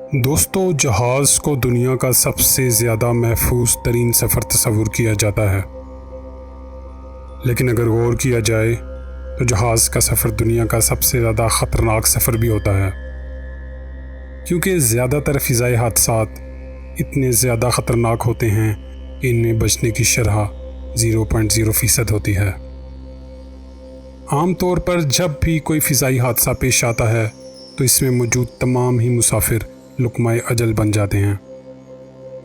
دوستو، جہاز کو دنیا کا سب سے زیادہ محفوظ ترین سفر تصور کیا جاتا ہے، لیکن اگر غور کیا جائے تو جہاز کا سفر دنیا کا سب سے زیادہ خطرناک سفر بھی ہوتا ہے، کیونکہ زیادہ تر فضائی حادثات اتنے زیادہ خطرناک ہوتے ہیں کہ ان میں بچنے کی شرح 0.0% ہوتی ہے۔ عام طور پر جب بھی کوئی فضائی حادثہ پیش آتا ہے تو اس میں موجود تمام ہی مسافر لقمہ اجل بن جاتے ہیں۔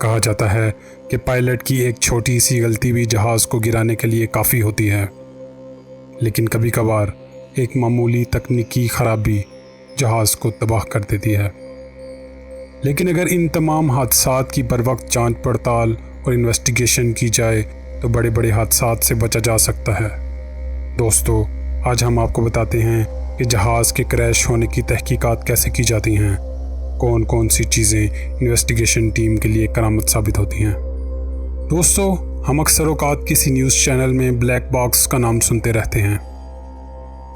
کہا جاتا ہے کہ پائلٹ کی ایک چھوٹی سی غلطی بھی جہاز کو گرانے کے لیے کافی ہوتی ہے، لیکن کبھی کبھار ایک معمولی تکنیکی خرابی جہاز کو تباہ کر دیتی ہے۔ لیکن اگر ان تمام حادثات کی بروقت جانچ پڑتال اور انویسٹیگیشن کی جائے تو بڑے بڑے حادثات سے بچا جا سکتا ہے۔ دوستو، آج ہم آپ کو بتاتے ہیں کہ جہاز کے کریش ہونے کی تحقیقات کیسے کی جاتی ہیں، کون کون سی چیزیں انویسٹیگیشن ٹیم کے لیے کرامت ثابت ہوتی ہیں۔ دوستو، ہم اکثر اوقات کسی نیوز چینل میں بلیک باکس کا نام سنتے رہتے ہیں،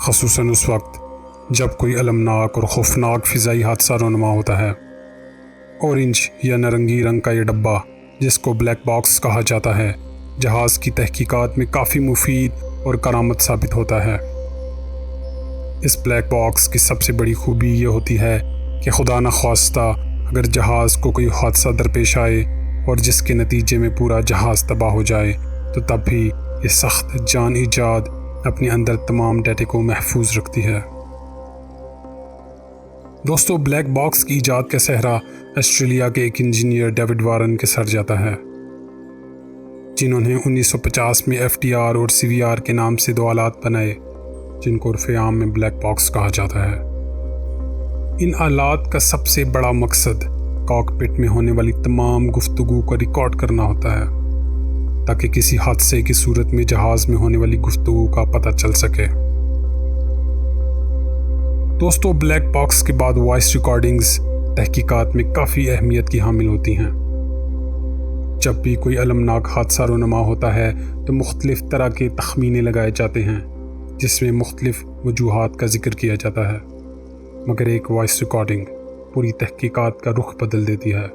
خصوصاً اس وقت جب کوئی المناک اور خوفناک فضائی حادثہ رونما ہوتا ہے۔ اورنج یا نارنگی رنگ کا یہ ڈبہ، جس کو بلیک باکس کہا جاتا ہے، جہاز کی تحقیقات میں کافی مفید اور کرامت ثابت ہوتا ہے۔ اس بلیک باکس کی سب سے بڑی خوبی یہ ہوتی ہے کہ خدا نخواستہ اگر جہاز کو کوئی حادثہ درپیش آئے اور جس کے نتیجے میں پورا جہاز تباہ ہو جائے تو تب بھی یہ سخت جان ایجاد اپنے اندر تمام ڈیٹے کو محفوظ رکھتی ہے۔ دوستو، بلیک باکس کی ایجاد کا سہرا آسٹریلیا کے ایک انجینئر ڈیوڈ وارن کے سر جاتا ہے، جنہوں نے 1950 میں FDR اور CVR کے نام سے دو آلات بنائے جن کو عرف عام میں بلیک باکس کہا جاتا ہے۔ ان آلات کا سب سے بڑا مقصد کاک پٹ میں ہونے والی تمام گفتگو کو ریکارڈ کرنا ہوتا ہے، تاکہ کسی حادثے کی صورت میں جہاز میں ہونے والی گفتگو کا پتہ چل سکے۔ دوستو، بلیک باکس کے بعد وائس ریکارڈنگز تحقیقات میں کافی اہمیت کی حامل ہوتی ہیں۔ جب بھی کوئی المناک حادثہ رونما ہوتا ہے تو مختلف طرح کے تخمینے لگائے جاتے ہیں، جس میں مختلف وجوہات کا ذکر کیا جاتا ہے، مگر ایک وائس ریکارڈنگ پوری تحقیقات کا رخ بدل دیتی ہے۔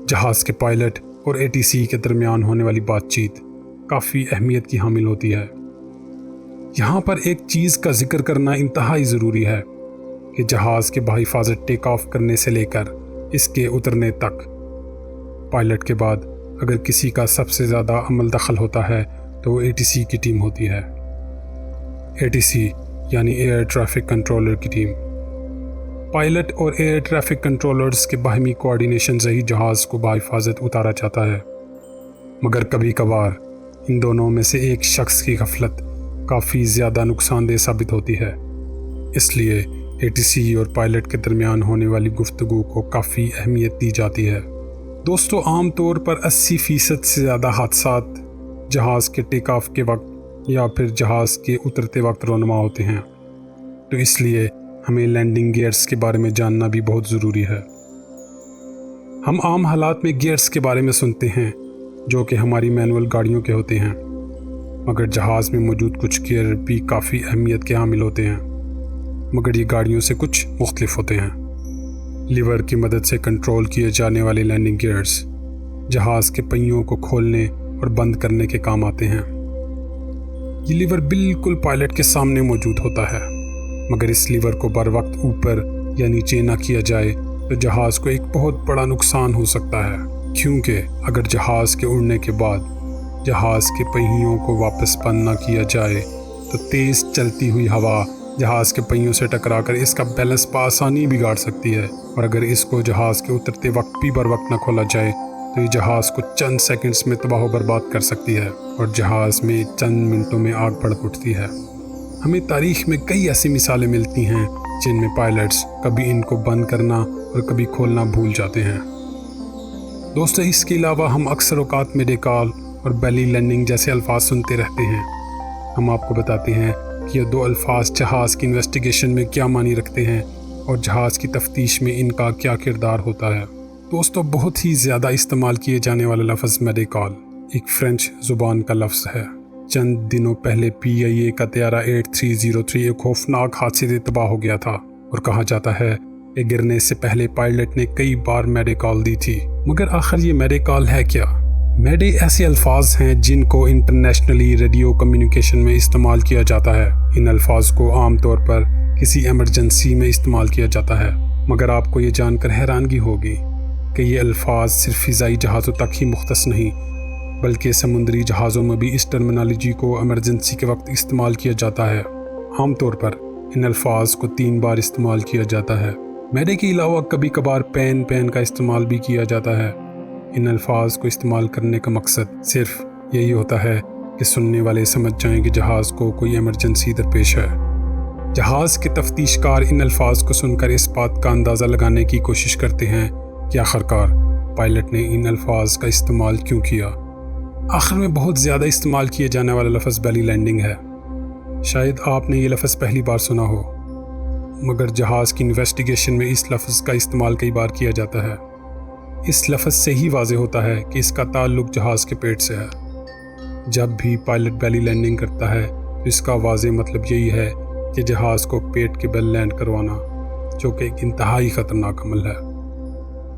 جہاز کے پائلٹ اور ATC کے درمیان ہونے والی بات چیت کافی اہمیت کی حامل ہوتی ہے۔ یہاں پر ایک چیز کا ذکر کرنا انتہائی ضروری ہے کہ جہاز کے بحفاظت ٹیک آف کرنے سے لے کر اس کے اترنے تک پائلٹ کے بعد اگر کسی کا سب سے زیادہ عمل دخل ہوتا ہے تو وہ ATC کی ٹیم ہوتی ہے۔ ATC یعنی ایئر ٹریفک کنٹرولر کی ٹیم۔ پائلٹ اور ایئر ٹریفک کنٹرولرز کے باہمی کوآرڈینیشن سے ہی جہاز کو بحفاظت اتارا جاتا ہے، مگر کبھی کبھار ان دونوں میں سے ایک شخص کی غفلت کافی زیادہ نقصان دہ ثابت ہوتی ہے۔ اس لیے ATC اور پائلٹ کے درمیان ہونے والی گفتگو کو کافی اہمیت دی جاتی ہے۔ دوستو، عام طور پر 80% سے زیادہ حادثات جہاز کے ٹیک آف کے وقت یا پھر جہاز کے اترتے وقت رونما ہوتے ہیں، تو اس لیے ہمیں لینڈنگ گیئرز کے بارے میں جاننا بھی بہت ضروری ہے۔ ہم عام حالات میں گیئرز کے بارے میں سنتے ہیں جو کہ ہماری مینول گاڑیوں کے ہوتے ہیں، مگر جہاز میں موجود کچھ گیئر بھی کافی اہمیت کے حامل ہوتے ہیں، مگر یہ گاڑیوں سے کچھ مختلف ہوتے ہیں۔ لیور کی مدد سے کنٹرول کیے جانے والے لینڈنگ گیئرز جہاز کے پہیوں کو کھولنے اور بند کرنے کے کام آتے ہیں۔ یہ لیور بالکل پائلٹ کے سامنے موجود ہوتا ہے، مگر اس لیور کو بر وقت اوپر یا نیچے نہ کیا جائے تو جہاز کو ایک بہت بڑا نقصان ہو سکتا ہے، کیونکہ اگر جہاز کے اڑنے کے بعد جہاز کے پہیوں کو واپس بند نہ کیا جائے تو تیز چلتی ہوئی ہوا جہاز کے پہیوں سے ٹکرا کر اس کا بیلنس بآسانی بگاڑ سکتی ہے، اور اگر اس کو جہاز کے اترتے وقت بھی بر وقت نہ کھولا جائے تو یہ جہاز کو چند سیکنڈز میں تباہ و برباد کر سکتی ہے اور جہاز میں چند منٹوں میں آگ بھڑک اٹھتی ہے۔ ہمیں تاریخ میں کئی ایسی مثالیں ملتی ہیں جن میں پائلٹس کبھی ان کو بند کرنا اور کبھی کھولنا بھول جاتے ہیں۔ دوستو، اس کے علاوہ ہم اکثر اوقات میڈیکال اور بیلی لینڈنگ جیسے الفاظ سنتے رہتے ہیں۔ ہم آپ کو بتاتے ہیں کہ یہ دو الفاظ جہاز کی انویسٹیگیشن میں کیا معنی رکھتے ہیں اور جہاز کی تفتیش میں ان کا کیا کردار ہوتا ہے۔ دوستو، بہت ہی زیادہ استعمال کیے جانے والا لفظ میڈیکال ایک فرینچ زبان کا لفظ ہے۔ چند دنوں پہلے PIA کا طیارہ 8303 ایک خوفناک حادثے سے تباہ ہو گیا تھا، اور کہا جاتا ہے کہ گرنے سے پہلے پائلٹ نے کئی بار میڈے کال دی تھی، مگر آخر یہ میڈے کال ہے کیا؟ میڈے ایسے الفاظ ہیں جن کو انٹرنیشنلی ریڈیو کمیونیکیشن میں استعمال کیا جاتا ہے۔ ان الفاظ کو عام طور پر کسی ایمرجنسی میں استعمال کیا جاتا ہے، مگر آپ کو یہ جان کر حیرانگی ہوگی کہ یہ الفاظ صرف فضائی جہازوں تک ہی مختص نہیں، بلکہ سمندری جہازوں میں بھی اس ٹرمینالوجی کو ایمرجنسی کے وقت استعمال کیا جاتا ہے۔ عام طور پر ان الفاظ کو 3 بار استعمال کیا جاتا ہے۔ میڈے کے علاوہ کبھی کبھار پین کا استعمال بھی کیا جاتا ہے۔ ان الفاظ کو استعمال کرنے کا مقصد صرف یہی ہوتا ہے کہ سننے والے سمجھ جائیں کہ جہاز کو کوئی ایمرجنسی درپیش ہے۔ جہاز کے تفتیش کار ان الفاظ کو سن کر اس بات کا اندازہ لگانے کی کوشش کرتے ہیں کہ آخرکار پائلٹ نے ان الفاظ کا استعمال کیوں کیا۔ آخر میں بہت زیادہ استعمال کیے جانے والا لفظ بیلی لینڈنگ ہے۔ شاید آپ نے یہ لفظ پہلی بار سنا ہو، مگر جہاز کی انویسٹیگیشن میں اس لفظ کا استعمال کئی بار کیا جاتا ہے۔ اس لفظ سے ہی واضح ہوتا ہے کہ اس کا تعلق جہاز کے پیٹ سے ہے۔ جب بھی پائلٹ بیلی لینڈنگ کرتا ہے تو اس کا واضح مطلب یہی ہے کہ جہاز کو پیٹ کے بل لینڈ کروانا، جو کہ ایک انتہائی خطرناک عمل ہے۔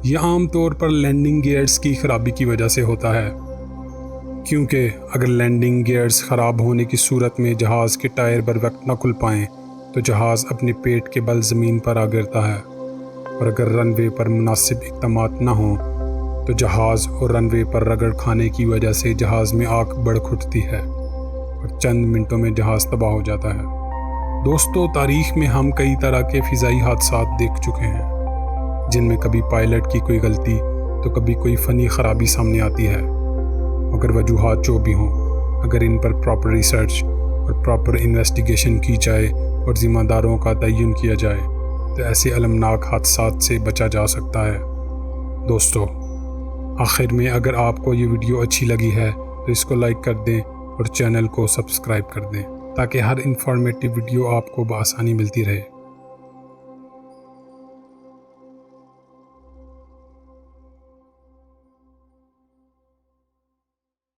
یہ عام طور پر لینڈنگ گیئرز کی خرابی کی وجہ سے ہوتا ہے، کیونکہ اگر لینڈنگ گیئرز خراب ہونے کی صورت میں جہاز کے ٹائر بر وقت نہ کھل پائیں تو جہاز اپنے پیٹ کے بل زمین پر آ گرتا ہے، اور اگر رن وے پر مناسب اقدامات نہ ہوں تو جہاز اور رن وے پر رگڑ کھانے کی وجہ سے جہاز میں آگ بھڑک اٹھتی ہے اور چند منٹوں میں جہاز تباہ ہو جاتا ہے۔ دوستو، تاریخ میں ہم کئی طرح کے فضائی حادثات دیکھ چکے ہیں، جن میں کبھی پائلٹ کی کوئی غلطی تو کبھی کوئی فنی خرابی سامنے آتی ہے، مگر وجوہات جو بھی ہوں، اگر ان پر پراپر ریسرچ اور پراپر انویسٹیگیشن کی جائے اور ذمہ داروں کا تعین کیا جائے تو ایسے المناک حادثات سے بچا جا سکتا ہے۔ دوستو، آخر میں اگر آپ کو یہ ویڈیو اچھی لگی ہے تو اس کو لائک کر دیں اور چینل کو سبسکرائب کر دیں تاکہ ہر انفارمیٹیو ویڈیو آپ کو بآسانی ملتی رہے۔